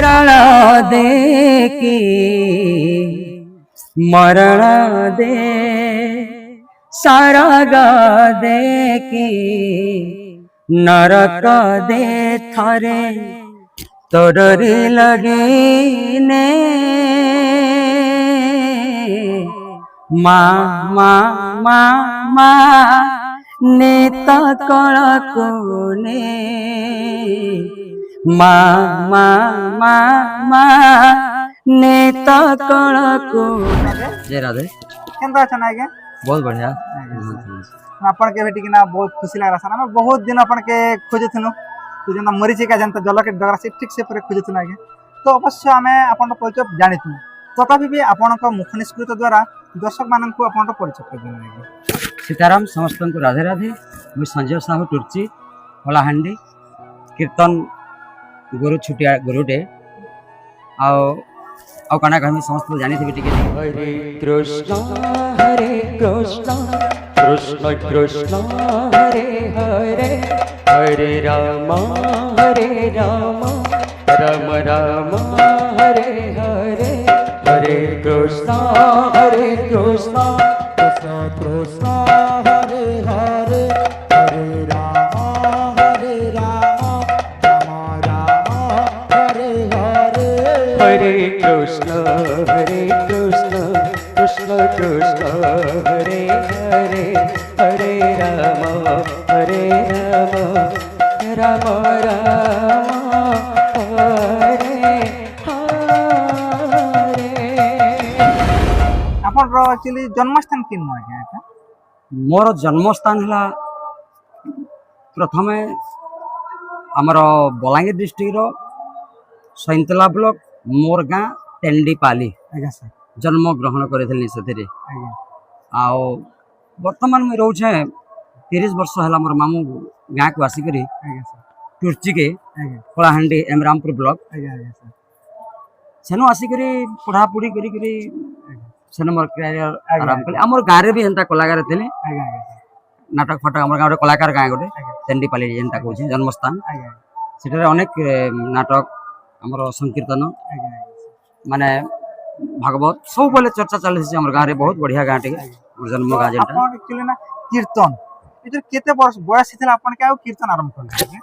शरण दे की मरण दे सरग दे की नरक दे थारे तोरी लगी ने माँ माँ माँ माँ नेत कल को ने माँ माँ माँ माँ नेत कल को। जय राधे। केनता अच्छा आगे बहुत बढ़िया। अपन के भेटी किना बहुत खुशी लागला सर हम बहुत दिन अपन के खोजथनु तो जेना मरीचिका जनता जल के डगरा से ठीक से पूरे खोजथनु आगे तो अवश्य आमे अपन परिचय जानिथु तथापि भी अपन को मुख निष्कृत द्वारा दर्शक मानन को अपन परिचय कर देना आगे। सीताराम समस्त को राधे राधे। मुझे संजय साहू टुर्ची कलाहांडी कीर्तन गुरु छुटिया गुरुटे आउ कना कहमी समस्त जानी थी टिके। हरे कृष्ण कृष्ण कृष्ण हरे हरे हरे राम राम राम हरे हरे हरे कृष्ण कृष्ण कृष्ण हरे हरे हरे राम राम राम हरे हरे हरे कृष्ण कृष्ण कृष्ण हरे हरे हरे राम राम राम हरे हरे। अपन रो एक्चुअली जन्मस्थान किन म आगे एटा मोर जन्मस्थान हला प्रथमे आमर बलांगीर डिस्ट्रिक्ट रो सैंतला ब्लॉक मोर गाँ टेंडीपाली आगे सर जन्म ग्रहण करथिलि सेथिरे आगे आओ वर्तमान में रोचे 30 वर्ष है मोर मामू गाँ को आसिक आगे सर टुर्ची के आगे कलाहांडी एमरामपुर ब्लॉक आगे आगे सर सेनु आसिक पढ़ापढ़ी करी सेनु मोर कैरियर आगे, आराम कले आमर गाँव रे भी हेंता कलाकार थिले आगे आगे सर नाटक फाटक आमर गाँव कलाकार गाँ गोटे टेंडीपाली जेनटा कहूँ जन्मस्थान आगे सेठारे अनेक नाटक आमर संकीर्तन आगे माने भागवत सब बेले चर्चा चलती आम गाँव में बहुत बढ़िया गाँव टे जन्म गाँ जेनटा अपन एक्चुअली ना कीर्तन इधर केते वर्ष बयस थिला अपन के कीर्तन आरंभ करले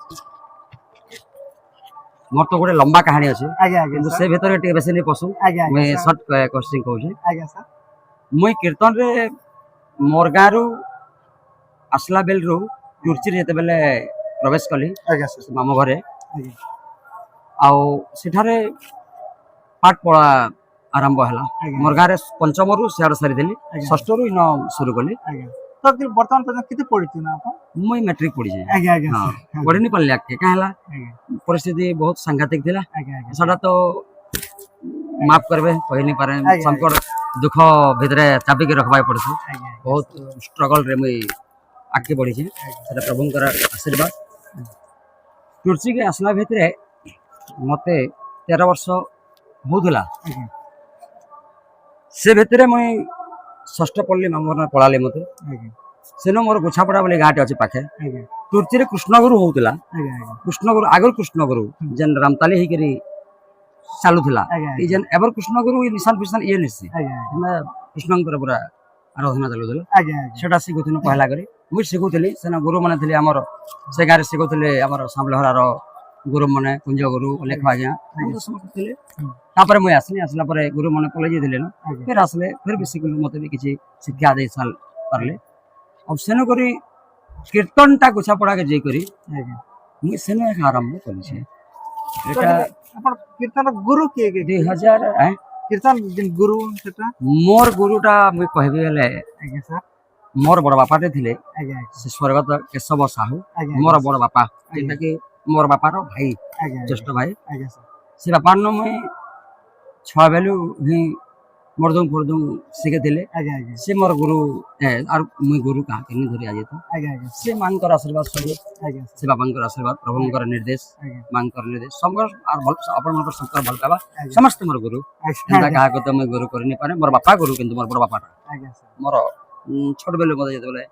मोर तो गोटे लंबा कहानी अच्छे आगे आगे किंतु सर से भीतर टे बेसी नहीं पसंद आगे आगे मैं सर शॉर्ट क्वेश्चन कहूँ आगे सर मुई कीर्तन रे मोर गाँव रु आसला बेल रु टुर्ची जेते बेले प्रवेश कली आगे सर मामो घरे आगे आउ सेठारे पाठ पढ़ा आरंभ है मोर गाँव पंचम रु सियाड़ सारी षष्ठ रु इन शुरू कली आगे तो फिर वर्तमान पर्यंत किते पढ़ितु ना अपन मुई मैट्रिक पढ़ी आगे आगे हाँ सर पढ़ी नहीं पारे आगे क्या है आगे परिस्थिति बहुत सांघातिक थिला आगे आगे साडा तो माफ करबे कहि नहीं पारे आगे, संकट दुख भितरे चाबी के रखबाय पड़ছে आगे बहुत स्ट्रगल रे मुई आगे बढ़ी छे सेटा प्रभुंकर आशीर्वाद टुर्ची के आसला भितरे मते 13 वर्ष होउथला आगे से भितरे मुई षष्ठ पढ़ली मामर पढ़ाले मते आगे सेनो मोर गुछापड़ा बोले गाँटे अच्छे पाखे आगे टुर्ची रे कृष्णगुरु होउथला आगे आगे कृष्णगुरु आगर कृष्णगुरु जेन रामताली हिकरी चालुथला आगे ई जेन एवर कृष्णगुरु ई निशान फिशान ये निसी आगे मैं कृष्णंकर पूरा आराधना चालुथला आगे आगे सेटा शिखुथिनु पहला करी मुई शिखुथली सेना गुरु माने थिले हमर से गारे शिखुथले हमर सांबलहरार गुरु माने कुंज गुरु लेख आज्ञा समस्त थिले तापर मुई आसली आसला परे गुरु माने कॉलेज दिले ना आगे फिर आसले फिर भी शिखुलु मते भी किछि शिक्षा दे साल परले अब सेनु करी कीर्तन टा गुछा पड़ा के जे करी आगे मुई सेनु एक आरंभ करी छे तो एटा अपन कीर्तन गुरु के 2000 कीर्तन जिन गुरु सेटा मोर गुरुटा मुई कहबे हेले आगे सर मोर बड़ बापाटे थिले आगे आगे से स्वर्गत केशव साहू आगे मोर बड़ बापा जेटा कि मोर बापार भाई आगे ज्येष्ठ भाई आगे सर से बापार न मुई छुआ बेलू ही मर्दुम फुर्दुम शिखे थिले आगे आगे से मोर गुरु और मुई गुरु कहा के धरी आज तो आगे आगे से मानकर आशीर्वाद सब आगे से बाबांकर आशीर्वाद प्रभुंकर निर्देश आगे मांकर निर्देश सबकर और भल अपन मनकर सबकर भल पावा आगे समस्त मोर गुरु एंता आगे कहा को तो मैं गुरु कर नहीं पारे मोर बापा गुरु किंतु मोर बड़ बापा आगे सर मोर छोट बेलू मते जेते बेले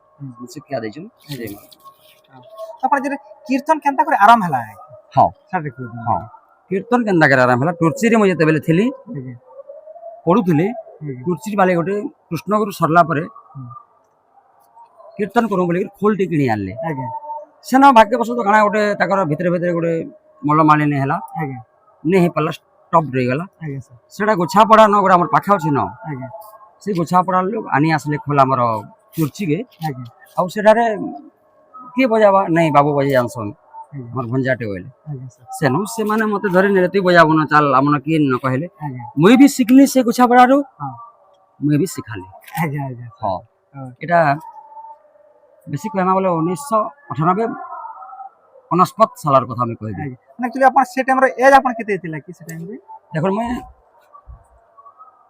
शिक्षा दैछु से अपन जे कीर्तन केनता करे आराम हला है हां सर देखो हां କୀର୍ତ୍ତନ କେନ୍ତା କରି ଆରମ୍ଭ ହେଲା ଟୁର୍ଚିରେ ମୁଁ ଯେତେବେଳେ ଥିଲି ଆଜ୍ଞା ପଢୁଥିଲି ଆଜ୍ଞା ଟୁର୍ଚି ବାଲେ ଗୋଟେ କୃଷ୍ଣଗୁରୁ ସରିଲା ପରେ କୀର୍ତ୍ତନ କରୁ ବୋଲିକି ଖୋଲଟି କିଣି ଆଣିଲେ ଆଜ୍ଞା ସେନ ଭାଗ୍ୟବଶତଃ କାଣା ଗୋଟେ ତାଙ୍କର ଭିତରେ ଭିତରେ ଗୋଟେ ମଲମାଳିନୀ ହେଲା ଆଜ୍ଞା ନେଇ ହେଇପାରିଲା ଷ୍ଟପ୍ ରହିଗଲା ଆଜ୍ଞା ସାର୍ ସେଟା ଗୋଛାପଡ଼ା ନ ଗୋଟେ ଆମର ପାଖେ ଅଛି ନ ଆଜ୍ଞା ସେ ଗୋଛାପଡ଼ା ଲୋକ ଆଣି ଆସିଲେ ଖୋଲା ଆମର ଟୁର୍ଚିକେ ଆଜ୍ଞା ଆଉ ସେଠାରେ କିଏ ବଜାବା ନାଇଁ ବାବୁ ବଜେଇ ଜାଣସନ୍ ଆଜ୍ଞା ଆମର ଭଞ୍ଜାଟେ ବୋଇଲେ ଆଜ୍ଞା ସାର୍ ସେନୁ ସେମାନେ ମତେ ଧରି ନେଲେ ତୁଇ ବଜାବୁନ ଚାଲ ଆମର କିଏ ନ କହିଲେ ଆଜ୍ଞା ମୁଇଁ ବି ଶିଖିଲି ସେ ଗୋଛାପଡ଼ାରୁ ହଁ ମୁଇଁ ବି ଶିଖାଲି ଆଜ୍ଞା ଆଜ୍ଞା ହଁ ହଁ। ଏଇଟା ବେଶୀ କହିବା ବୋଲେ 1998 ଅନେଶପତ ସାଲର କଥା ମୁଁ କହିବି ଆଜ୍ଞା ଆକ୍ଚୁଆଲି ଆପଣ ସେ ଟାଇମର ଏଜ୍ ଆପଣ କେତେ ଥିଲା କି ସେ ଟାଇମରେ ଦେଖୁন ମୁଇଁ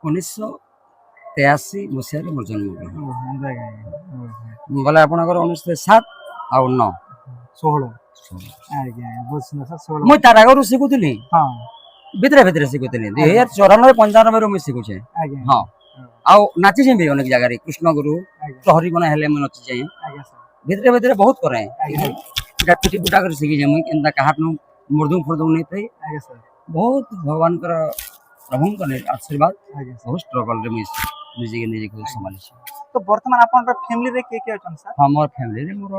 1983 ମସିହାରେ ମୋର ଜନ୍ମ ହେଲା ବୋଲେ ଆପଣଙ୍କର 1907 ଆଉ 9 ଷୋହଳ ଆଜ୍ଞା ବହୁତ ସୁନ୍ଦର ସାର୍ ଷୋହଳ ମୁଇଁ ତାର ଆଗରୁ ଶିଖୁଥିଲି ହଁ ଭିତରେ ଭିତରେ ଶିଖୁଥିଲି 2094-95 ମୁଇଁ ଶିଖୁଛେ ଆଜ୍ଞା ହଁ ଆଉ ନାଚିଛେ ବି ଅନେକ ଜାଗାରେ କୃଷ୍ଣଗୁରୁ ଆଜ୍ଞା ପ୍ରହରୀ ବନା ହେଲେ ମୁଇଁ ନଚିଛେ ଆଜ୍ଞା ସାର୍ ଭିତରେ ଭିତରେ ବହୁତ କରେ ଆଜ୍ଞା ଏଇଟା ପିଟି ପୁଟା କରି ଶିଖିଛେ ମୁଇଁ କେନ୍ତା କାହାଠୁ ମୃଦୁଙ୍ଗ ଫୁର୍ଦୁଙ୍ଗ ନେଇଥାଇ ଆଜ୍ଞା ସାର୍ ବହୁତ ଭଗବାନଙ୍କର ପ୍ରଭୁଙ୍କର ଆଶୀର୍ବାଦ ଆଜ୍ଞା ସାର୍ ବହୁତ ଷ୍ଟ୍ରଗଲରେ ମୁଇଁ ନିଜକୁ ସମ୍ଭାଳିଛି ତ ବର୍ତ୍ତମାନ ଆପଣଙ୍କର ଫ୍ୟାମିଲିରେ କିଏ କିଏ ଅଛନ୍ତି ସାର୍ ହଁ ମୋର ଫ୍ୟାମିଲିରେ ମୋର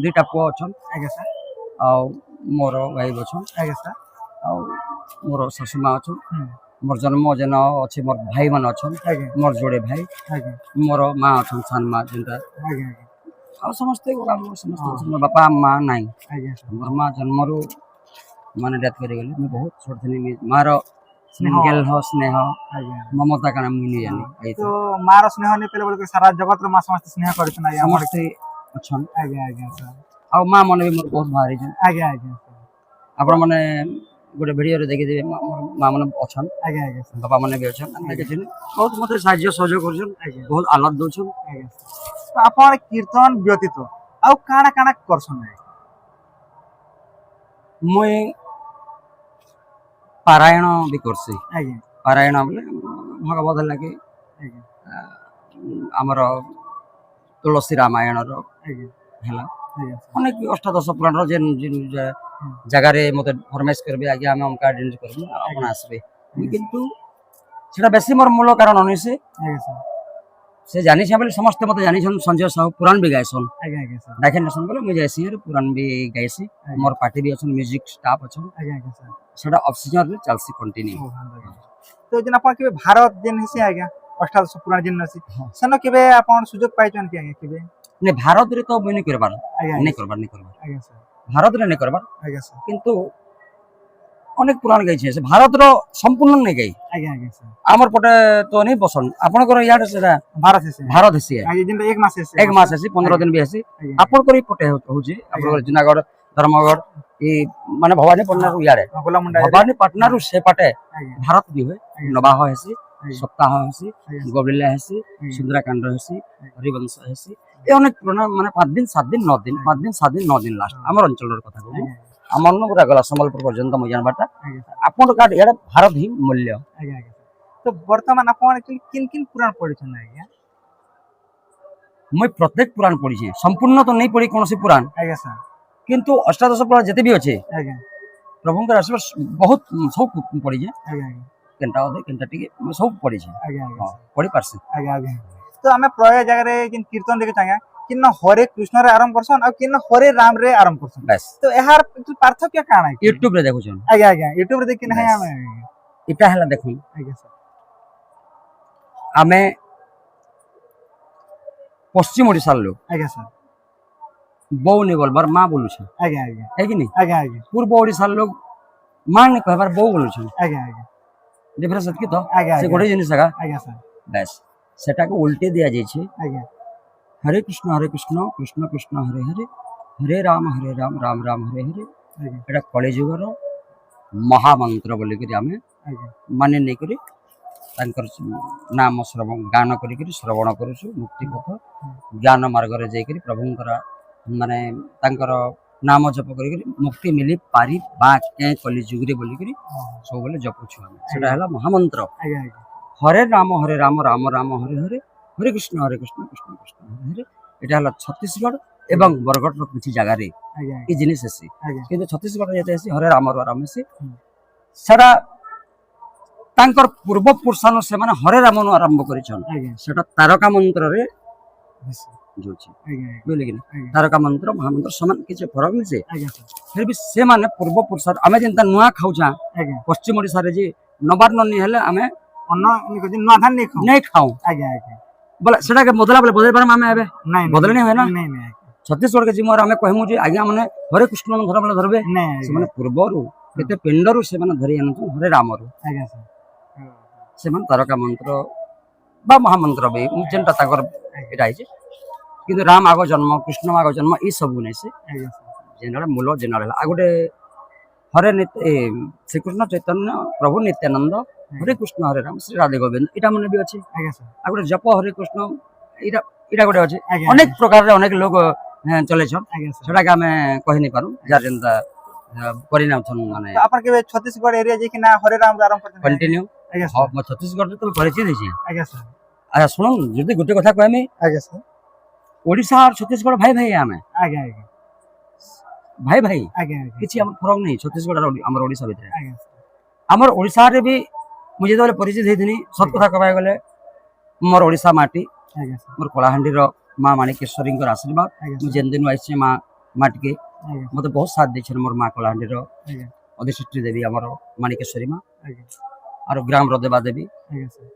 2ଟା ପୁଅ ଅଛନ୍ ଆଜ୍ଞା ସାର୍ ଆଉ ମୋର ୱାଇଫ୍ ଅଛନ୍ ଆଜ୍ଞା ସାର୍ ଆଉ ମୋର ଶାଶୁ ମା ଅଛନ୍ ହୁଁ ମୋର ଜନ୍ମ ଯେନ ଅଛି ମୋର ଭାଇମାନେ ଅଛନ୍ ଆଜ୍ଞା ମୋର ଯୋଡ଼େ ଭାଇ ଆଜ୍ଞା ମୋର ମା ଅଛନ୍ ସାନ ମା ଯେନ୍ଟା ଆଜ୍ଞା ଆଜ୍ଞା ଆଉ ସମସ୍ତେ ସମସ୍ତେ ଅଛନ୍ ମୋ ବାପା ମା ନାଇଁ ଆଜ୍ଞା ସାର୍ ମୋର ମା ଜନ୍ମରୁ ମାନେ ଡେଥ୍ କରିଗଲେ ମୁଁ ବହୁତ ଛୋଟ ଥିଲି ମାର ସ୍ନେହ ଗେଲ୍ହ ସ୍ନେହ ଆଜ୍ଞା ମମତା କାଣା ମୁଁ ନେଇ ଜାନି ତ ମାର ସ୍ନେହ ନେଇ পেলে বলকে সারা জগতର মা ସମସ୍ତେ ସ୍ନେହ କରିଛନ୍ତି ଆଜ୍ଞା ଆମର ସମସ୍ତେ ଅଛନ୍ ଆଜ୍ଞା ଆଜ୍ଞା ସାର୍ ଆଉ ମା ମାନେ ବି ମୋର ବହୁତ ବାହାରିଛନ୍ ଆଜ୍ଞା ଆଜ୍ଞା ସାର୍ ଆପଣ ମାନେ ଗୋଟେ ଭିଡ଼ିଓରେ ଦେଖିଥିବେ ମା ମାନେ ଅଛନ୍ ଆଜ୍ଞା ଆଜ୍ଞା ସାର୍ ବାପା ମାନେ ବି ଅଛନ୍ ଦେଖିଥିଲି ବହୁତ ମତେ ସାହାଯ୍ୟ ସହଯୋଗ କରୁଛନ୍ ଆଜ୍ଞା ବହୁତ ଆହ୍ଲାଦ ଦଉଛନ୍ ଆଜ୍ଞା ତ ଆପଣ କୀର୍ତ୍ତନ ବ୍ୟତୀତ ଆଉ କାଣା କାଣା କରସନ୍ ମୁଇଁ ପାରାୟଣ ବି କରସି ଆଜ୍ଞା ପାରାୟଣ ବୋଲେ ଭଗବତ ଲାଗି ଆଜ୍ଞା ଆମର ତୁଳସୀ ରାମାୟଣର ଆଜ୍ଞା ହେଲା ଆଜ୍ଞା ଅନେକ ଅଷ୍ଟାଦଶ ପୁରାଣର ଯେନ୍ ଜାଗାରେ ମତେ ଫରମାଇଶ କରିବେ ଆଜ୍ଞା ଆମେ ଅମକା ଡେଞ୍ଜ କରିବୁ ଆପଣ ଆସିବେ କିନ୍ତୁ ସେଟା ବେଶୀ ମୋର ମୂଳ କାରଣ ନୁହେଁ ଆଜ୍ଞା ସାର୍ ସେ ଜାଣିଛେ ବୋଲି ସମସ୍ତେ ମତେ ଜାଣିଛନ୍ ସଞ୍ଜୟ ସାହୁ ପୁରାଣ ବି ଗାଇସନ୍ ଆଜ୍ଞା ଆଜ୍ଞା ସାର୍ ଡାକେ ନେସନ୍ ବୋଲେ ମୁଇଁ ଯାଏସି ପୁରାଣ ବି ଗାଇସି ମୋର ପାର୍ଟି ବି ଅଛନ୍ ମ୍ୟୁଜିକ ଷ୍ଟାଫ୍ ଅଛନ୍ ଆଜ୍ଞା ଆଜ୍ଞା ସାର୍ ସେଟା ଅଫସିଜନରେ ଚାଲସି କଣ୍ଟିନ୍ୟୁ ତ ଯେନ୍ ଆପଣ କେବେ ଭାରତ ଯେନ୍ ହେସି ଆଜ୍ଞା ଅଷ୍ଟାଦଶ ପୁରାଣ ଯେନ୍ ଅଛି ସେନ କେବେ ଆପଣ ସୁଯୋଗ ପାଇଛନ୍ କି ଆଜ୍ଞା କେବେ ନେ ଭାରତରେ ତ ମୁଇଁ ନି କରବାର ଆଜ୍ଞା ନି କରବାର ଆଜ୍ଞା ସାର୍ ଭାରତରେ ନି କରବାର ଆଜ୍ଞା ସାର୍ କିନ୍ତୁ ଅନେକ ପୁରାଣ ଗାଇছে ସେ ଭାରତର ସମ୍ପୂର୍ଣ୍ଣ ନେଇ ଗାଇ ଆଜ୍ଞା ଆଜ୍ଞା ସାର୍ ଆମର ପଟେ ତ ନେଇ ପସନ୍ଦ ଆପଣଙ୍କର ଇଆଡେ ସେଟା ଭାରତ ହେସି ଭାରତ ହେସି ଆଜ୍ଞା ଯେନ୍ ଏକ ମାସ ହେସି 1 ମାସ ହେସି 15 ଦିନ ବି ହେସି ଆଜ୍ଞା ଆପଣଙ୍କର ଏଇ ପଟେ ହଉଛି ଆପଣଙ୍କର ଜୁନାଗଡ଼ ଧର୍ମଗଡ଼ ଏ ମାନେ ଭବାନୀପାଟଣାରୁ ଇଆଡେ ଗୋଲାମୁଣ୍ଡା ଭବାନୀପାଟଣାରୁ ସେ ପାଟେ ଆଜ୍ଞା ଭାରତ ବି ହୁଏ ନବାହ ହେସି ଆଜ୍ଞା ସପ୍ତାହ ହେସି ଆଜ୍ଞା ଗୋବିଲା ହେସି ଆଜ୍ଞା ସୁନ୍ଦରାକାଣ୍ଡ ହେସି ହରିବଂଶ ହେସି ଏ ଅନେକ ପୁରାଣ ମାନେ 5 ଦିନ 7 ଦିନ 9 ଦିନ 5 ଦିନ 7 ଦିନ 9 ଦିନ ଲାଷ୍ଟ ଆମର ଅଞ୍ଚଳର କଥା କହୁଛୁ ଆଜ୍ଞା ଆମର ନ ପୁରା ଗଲା ସମ୍ବଲପୁର ପର୍ଯ୍ୟନ୍ତ ମୁଁ ଜାଣବାଟା ଆଜ୍ଞା ଆପଣଙ୍କ କାର୍ଡ ଇଆଡେ ଭାରତ ହିଁ ମୂଲ୍ୟ ଆଜ୍ଞା ଆଜ୍ଞା ତ ବର୍ତ୍ତମାନ ଆପଣ କିନ୍ କିନ୍ ପୁରାଣ ପଢିଛନ୍ ଆଜ୍ଞା ମୁଇଁ ପ୍ରତ୍ୟେକ ପୁରାଣ ପଢିଛେ ସମ୍ପୂର୍ଣ୍ଣ ତ ନେଇ ପଢି କୌଣସି ପୁରାଣ ଆଜ୍ଞା ସାର୍ କିନ୍ତୁ ଅଷ୍ଟାଦଶ ପୁରାଣ ଯେତେ ବି ଅଛି ଆଜ୍ଞା ପ୍ରଭୁଙ୍କର ଆଶୀର୍ବାଦ ବହୁତ ସବୁ ପଢିଛେ ଆଜ୍ଞା ଆଜ୍ଞା କେନ୍ଟା ଅଧେ କେନ୍ଟା ଟିକେ ମୁଁ ସବୁ ପଢିଛେ ଆଜ୍ଞା ଆଜ୍ଞା ହଁ ପଢି ପାରସି ଆଜ୍ଞା ଆଜ୍ଞା ତ ଆମେ ପ୍ରାୟ ଜାଗାରେ ଯେନ୍ କୀର୍ତ୍ତନ ଦେଖିଛୁ ଆଜ୍ଞା କିନ୍ନ ହରେ କୃଷ୍ଣରେ ଆରମ୍ଭ କରସନ୍ ଆଉ କିନ୍ନ ହରେ ରାମରେ ଆରମ୍ଭ କରସନ୍ ବାସ୍ ତ ଏହାର ପାର୍ଥକ୍ୟ କାଣା ୟୁଟ୍ୟୁବ ରେ ଦେଖୁଛନ୍ ଆଜ୍ଞା ଆଜ୍ଞା ୟୁଟ୍ୟୁବରେ ଦେଖି ନାହିଁ ବାସ୍। ଆମେ ଏଟା ହେଲା ଦେଖୁନ୍ ଆଜ୍ଞା ସାର୍ ଆମେ ପଶ୍ଚିମ ଓଡ଼ିଶାର ଲୋକ ଆଜ୍ଞା ସାର୍ ବୋଉ ନି ବୋଲବାର ମା ବୋଲୁଛନ୍ ଆଜ୍ଞା ଆଜ୍ଞା है कि नहीं ଆଜ୍ଞା ଆଜ୍ଞା ପୂର୍ବ ଓଡ଼ିଶାର ଲୋକ ମା ନି କହିବାର ବୋଉ ବୋଲୁଛନ୍ ଆଜ୍ଞା ଆଜ୍ଞା ଡିଫରେନ୍ସ ସେତିକି ତ ଆଜ୍ଞା ସେ ଗୋଟେ ଜିନିଷ ଏକା ଆଜ୍ଞା ସାର୍ ବାସ୍ ସେଟାକୁ ଉଲ୍ଟେ ଦିଆଯାଇଛି ଆଜ୍ଞା ହରେ କୃଷ୍ଣ କୃଷ୍ଣ କୃଷ୍ଣ ହରେ ହରେ ହରେ ରାମ ରାମ ରାମ ହରେ ହରେ ଆଜ୍ଞା ଏଟା କଳିଯୁଗର ମହାମନ୍ତ୍ର ବୋଲିକରି ଆମେ ଆଜ୍ଞା ମାନେ ନେଇକରି ତାଙ୍କର ନାମ ଶ୍ରବଣ ଗାନ କରିକିରି ଶ୍ରବଣ କରୁଛୁ ମୁକ୍ତି ପଥ ଜ୍ଞାନ ମାର୍ଗରେ ଯାଇକରି ପ୍ରଭୁଙ୍କର ମାନେ ତାଙ୍କର ନାମ ଜପ କରିକିରି ମୁକ୍ତି ମିଳି ପାରି ବା କେଁ କଲି ଯୁଗରେ ବୋଲିକରି ସବୁବେଳେ ଜପୁଛୁ ଆମେ ସେଟା ହେଲା ମହାମନ୍ତ୍ର ଆଜ୍ଞା ଆଜ୍ଞା ହରେ ରାମ ରାମ ରାମ ହରେ ହରେ ହରେ କୃଷ୍ଣ କୃଷ୍ଣ କୃଷ୍ଣ ହରେ ହରେ এটা হলো ছত্তিশগড় এবং বরগড়র কিছু জায়গায় ଆଜ୍ଞା এই জিনিস আছে ଆଜ୍ଞା কিন্তু ছত্তিশগড় যেতে আছে হরে রাম রাম আছে ସେଟା ତାଙ୍କର ପୂର୍ବ ପୁରୁଷାନ ସେମାନେ ହରେ ରାମନୁ ଆରମ୍ଭ କରିଛନ୍ ଆଜ୍ଞା ସେଟା ତାରକା ମନ୍ତ୍ରରେ ନିଶ୍ଚୟ। ଯୋଉଛି ଆଜ୍ଞା ବୁଝିଲେ କି ଆଜ୍ଞା ତାରକା ମନ୍ତ୍ର ମହାମନ୍ତ୍ର ସମାନ କିଛି ଫରକ ମିଶେ ଆଜ୍ଞା ସାର୍ ଫିର ବି ସେମାନେ ପୂର୍ବ ପୁରୁଷ ଆମେ ଯେନ୍ତା ନୂଆ ଖାଉଛା ଆଜ୍ଞା ପଶ୍ଚିମ ଓଡିଶାରେ ଯେ ନବାନ୍ନ ନି ହେଲେ ଆମେ ଅନ୍ନ ଏମିତି କହୁଛି ନୂଆ ଧାନ ନେଇ ଖାଉ ନେଇ ଖାଉ ଆଜ୍ଞା ଆଜ୍ଞା ବୋଲେ ସେଟାକେ ବଦଲା ବୋଲେ ବଦଳେଇ ପାରମ ଆମେ ଏବେ ନାଇଁ ବଦଳନି ହୁଏ ନା ନାଇଁ ନାଇଁ ଛତିଶଗଡ଼ କେ ଯିମର ଆମେ କହିମୁ ଯେ ଆଜ୍ଞା ମାନେ ହରେ କୃଷ୍ଣ ଧର ବୋଲେ ଧରବେ ନାଇଁ ସେମାନେ ପୂର୍ବରୁ କେତେ ପିଣ୍ଡରୁ ସେମାନେ ଧରି ଆଣୁଛନ୍ତି ହରେ ରାମରୁ ଆଜ୍ଞା ସାର୍ ସେମାନେ ତାରକା ମନ୍ତ୍ର ବା ମହାମନ୍ତ୍ର ବି ଯେନ୍ଟା ତାଙ୍କର ଏଇଟା ହେଇଛି କିନ୍ତୁ ରାମ ଆଗ ଜନ୍ମ କୃଷ୍ଣ ଆଗ ଜନ୍ମ ଏଇ ସବୁ ନାଇଁ ସେ ଆଜ୍ଞା ସାର୍ ଯେନ୍ଟା ମୂଳ ଯେନ୍ଟା ହେଲା ଆଉ ଗୋଟେ ହରେ ଶ୍ରୀକୃଷ୍ଣ ଚୈତନ୍ୟ ପ୍ରଭୁ ନିତ୍ୟାନନ୍ଦ ହରେ କୃଷ୍ଣ ହରେ ରାମ ଶ୍ରୀ ରାଧେ ଗୋବିନ୍ଦ ଏଇଟା ମାନେ ବି ଅଛି ଆଜ୍ଞା ସାର୍ ଆଉ ଗୋଟେ ଜପ ହରେ କୃଷ୍ଣ ଏଇଟା ଏଇଟା ଗୋଟେ ଅଛି ଆଜ୍ଞା ଅନେକ ପ୍ରକାରରେ ଅନେକ ଲୋକ ଚଲେଇଛନ୍ ଆଜ୍ଞା ସାର୍ ସେଟାକେ ଆମେ କହି ନାଇଁ ପାରୁ ଯାହାର ଯେନ୍ତା କରିନାଉଛନ୍ ମାନେ ତ ଆପଣ କେବେ ଛତିଶଗଡ଼ ଏରିଆ ଯାଇକିନା ହରେ ରାମ ଆରମ୍ଭ କରିଛନ୍ତି କଣ୍ଟିନ୍ୟୁ ଆଜ୍ଞା ହଁ ସାର୍ ମୁଁ ଛତିଶଗଡ଼ରେ ତ ପରିଚୟ ଦେଇଛି ଆଜ୍ଞା ସାର୍ ଆଚ୍ଛା ଶୁଣୁନ୍ ଯଦି ଗୋଟେ କଥା କହିମି ଆଜ୍ଞା ସାର୍ ଓଡ଼ିଶା ଆଉ ଛତିଶଗଡ଼ ଭାଇ ଭାଇ ଆମେ ଆଜ୍ଞା ଆଜ୍ଞା ଭାଇ ଭାଇ ଆଜ୍ଞା ଆଜ୍ଞା କିଛି ଆମର ଫରକ ନାହିଁ ଛତିଶଗଡ଼ ଆଉ ଆମର ଓଡ଼ିଶା ଭିତରେ ଆଜ୍ଞା ଆମର ଓଡ଼ିଶାରେ ବି ମୁଁ ଯେତେବେଳେ ପରିଚିତ ହେଇଥିଲି ସତ କଥା କହିବାକୁ ଗଲେ ମୋର ଓଡ଼ିଶା ମାଟି ଆଜ୍ଞା ସାର୍ ମୋର କଳାହାଣ୍ଡିର ମା ମାଣିକେଶ୍ୱରୀଙ୍କର ଆଶୀର୍ବାଦ ଆଜ୍ଞା ମୁଁ ସାର୍ ଯେନ୍ ଦିନ ଆସିଛି ମା ଟିକେ ଆଜ୍ଞା ମତେ ବହୁତ ସାଥ ଦେଇଛନ୍ତି ମୋର ମା କଳାହାଣ୍ଡିର ଆଜ୍ଞା ଅଧିଷ୍ଠିତ୍ରୀ ଦେବୀ ଆମର ମାଣିକେଶ୍ୱରୀ ମା ଆଜ୍ଞା ଆଉ ଗ୍ରାମର ଦେବା ଦେବୀ ଆଜ୍ଞା ସାର୍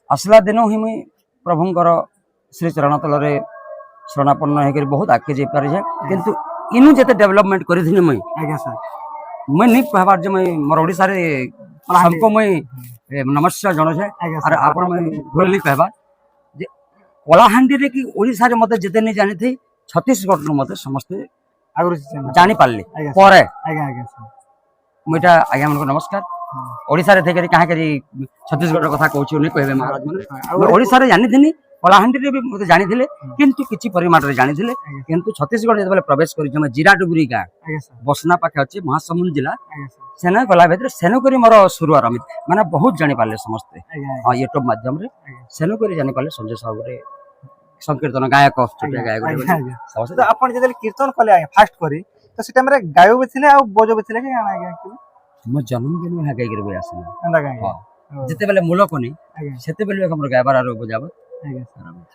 ଆସିଲା ଦିନ ହିଁ ମୁଇଁ ପ୍ରଭୁଙ୍କର ଶ୍ରୀ ଚରଣ ତଳରେ ଶରଣାପନ୍ନ ହେଇକରି ବହୁତ ଆଗକେ ଯାଇପାରିଛେ କିନ୍ତୁ ଇନୁ ଯେତେ ଡେଭଲପମେଣ୍ଟ କରିଥିଲି ଆଜ୍ଞା ସାର୍ ମୁଇଁ ନି କହିବାର ଯେ ମୁଇଁ ମୋର ଓଡ଼ିଶାରେ ସବକୁ ମୁଇଁ ନମସ୍କାର ଜଣାଉଛେ ଆଜ୍ଞା ଆର୍ ସାର୍ ଆପଣ ଭୁଲି କହିବା ଯେ କଳାହାଣ୍ଡିରେ କି ଓଡ଼ିଶାରେ ମତେ ଯେତେ ନେଇ ଜାଣିଥି ଛତିଶଗଡ଼ରୁ ମତେ ସମସ୍ତେ ଆଗରୁ ଜାଣିପାରିଲେ ଆଜ୍ଞା ପରେ ଆଜ୍ଞା ଆଜ୍ଞା ସାର୍ ମୁଁ ଏଇଟା ଆଜ୍ଞା ମାନଙ୍କୁ ନମସ୍କାର ଓଡ଼ିଶାରେ ଥାଇକରି କାହିଁକରି ଛତିଶଗଡ଼ର କଥା କହୁଛି ଉନି କହିବେ ମହାରାଜ ମାନେ ମୁଁ ଓଡ଼ିଶାରେ ଜାଣିଥିଲି କଳାହାଣ୍ଡିରେ ବି ମତେ ଜାଣିଥିଲେ କିନ୍ତୁ କିଛି ପରିମାଣରେ ଜାଣିଥିଲେ କିନ୍ତୁ ଛତିଶଗଡ଼ ଯେତେବେଳେ ପ୍ରବେଶ କରିଛି ଆମେ ଜିରା ଡୁବୁରି ଗାଁ ଆଜ୍ଞା ସାର୍ ବସନା ପାଖେ ଅଛି ମହାସମୁନ୍ଦ ଜିଲ୍ଲା ଆଜ୍ଞା ସାର୍ ସେନ ଗଲା ଭିତରେ ସେନୁ କରି ମୋର ଶୁରୁ ଆରମ୍ଭ ମାନେ ବହୁତ ଜାଣିପାରିଲେ ସମସ୍ତେ ଆଜ୍ଞା ୟୁଟ୍ୟୁବ ମାଧ୍ୟମରେ ଆଜ୍ଞା ସେନୁ କରି ଜାଣିପାରିଲେ ସଞ୍ଜୟ ସାହୁ ଗୋଟେ ସଂକୀର୍ତ୍ତନ ଗାୟକ ଛୋଟିଆ ଗାୟକ ଗୋଟେ ଆଜ୍ଞା ବୋଲି ଆଜ୍ଞା ସମସ୍ତେ ତ ଆପଣ ଯେତେବେଳେ କୀର୍ତ୍ତନ କଲେ ଆଜ୍ଞା ଫାଷ୍ଟ କରି ତ ସେ ଟାଇମରେ ଗାୟ ବି ଥିଲେ ଆଉ ବୋଜ ବି ଥିଲେ କି ଆଜ୍ଞା ମୋ ଜନ୍ମଦିନ ହାଗାଇକିରି ବହି ଆସିଲା ଏନ୍ତା କାହିଁକି ହଁ ଯେତେବେଳେ ମୂଳ କନି ଆଜ୍ଞା ସେତେବେଳେ ଆମର ଗାଇବାର ଆରୁ ବୁଝାବ ଆଜ୍ଞା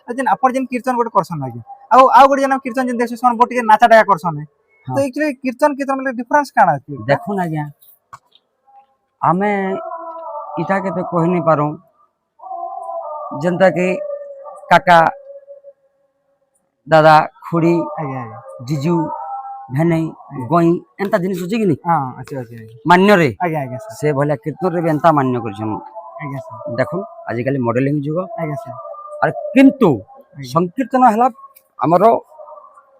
ଆଉ ଯେନ୍ ଆପଣ ଯେନ୍ କୀର୍ତ୍ତନ ଗୋଟେ କରସନ୍ ଆଜ୍ଞା ଆଉ ଗୋଟେ ଯେନ୍ କୀର୍ତ୍ତନ ଯେନ୍ ଦେଖୁଛନ୍ ସେମାନେ ବହୁତ ଟିକେ ନାଚା ଡାକା କରସନ୍ ତ ହଁ। ଏକ୍ଚୁଆଲି କୀର୍ତ୍ତନ ବୋଲେ ଡିଫରେନ୍ସ କାଣା ଅଛି ଦେଖୁନ୍ ଆଜ୍ଞା ଆମେ ଇଟା କେତେ କହିନି ପାରୁ ଯେନ୍ତା କି କାକା ଦାଦା ଖୁଡ଼ି ଆଜ୍ଞା ଆଜ୍ଞା ଜିଜୁ ଭେନେଇ ଗଇଁ ଏନ୍ତା ଜିନିଷ ଅଛି କି ନି ହଁ ଅଛି ଅଛି ମାନ୍ୟରେ ଆଜ୍ଞା ଆଜ୍ଞା ସାର୍ ସେ ଭଳିଆ କୀର୍ତ୍ତନରେ ବି ଏନ୍ତା ମାନ୍ୟ କରିଛନ୍ ଆଜ୍ଞା ସାର୍ ଦେଖୁନ୍ ଆଜିକାଲି ମଡେଲିଂ ଯୁଗ ଆଜ୍ଞା ସାର୍ ଆର୍ କିନ୍ତୁ ଆଜ୍ଞା ସଂକୀର୍ତ୍ତନ ହେଲା ଆମର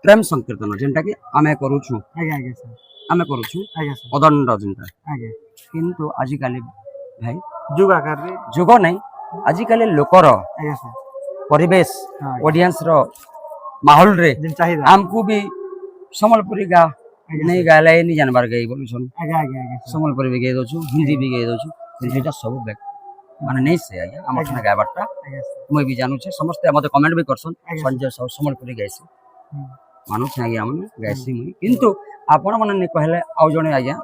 ପ୍ରେମ ସଂକୀର୍ତ୍ତନ ଯେନ୍ଟା କି ଆମେ କରୁଛୁ ଆଜ୍ଞା ଆଜ୍ଞା ସାର୍ ଆମେ କରୁଛୁ ଆଜ୍ଞା ସାର୍ ଅଦଣ୍ଡ ଯେନ୍ଟା ଆଜ୍ଞା କିନ୍ତୁ ଆଜିକାଲି ଭାଇ ଯୁଗ ଆକାରରେ ଯୁଗ ନାହିଁ ଆଜିକାଲି ଲୋକର ଆଜ୍ଞା ସାର୍ ପରିବେଶ ହଁ ଅଡିଏନ୍ସର ମାହୋଲରେ ଯେନ୍ ଚାହିଦା ଆମକୁ ବି ସମ୍ବଲପୁରୀ ଗା ଆଜ୍ଞା ନେଇ ସାର୍ ଗାଇଲେ ନି ଜାଣିବାର ଗାଇ ବୋଲୁଛନ୍ ଆଜ୍ଞା ଆଜ୍ଞା ଆଜ୍ଞା ସାର୍ ସମ୍ବଲପୁରୀ ବି ଗାଇ ଦଉଛୁ ହିନ୍ଦୀ ବି ଗାଇ ଦଉଛୁ କିନ୍ତୁ ସେଇଟା ସବୁ ମାନେ ନେଇ ସେ ଆଜ୍ଞା ଆମର ଠାନେ ଗାଇବାରଟା ଆଜ୍ଞା ସାର୍ ମୁଇଁ ବି ଜାନୁଛେ ସମସ୍ତେ ମତେ କମେଣ୍ଟ ବି କରସନ୍ ଆଜ୍ଞା ସଞ୍ଜୟ ସାହୁ ସମ୍ବଲପୁରୀ ଗାଇସି ହୁଁ। ମାନୁଛେ ଆଜ୍ଞା ମାନେ ଗାଇସି ମୁଇଁ କିନ୍ତୁ ଆପଣ ମାନେ ନି କହିଲେ ଆଉ ଜଣେ ଆଜ୍ଞା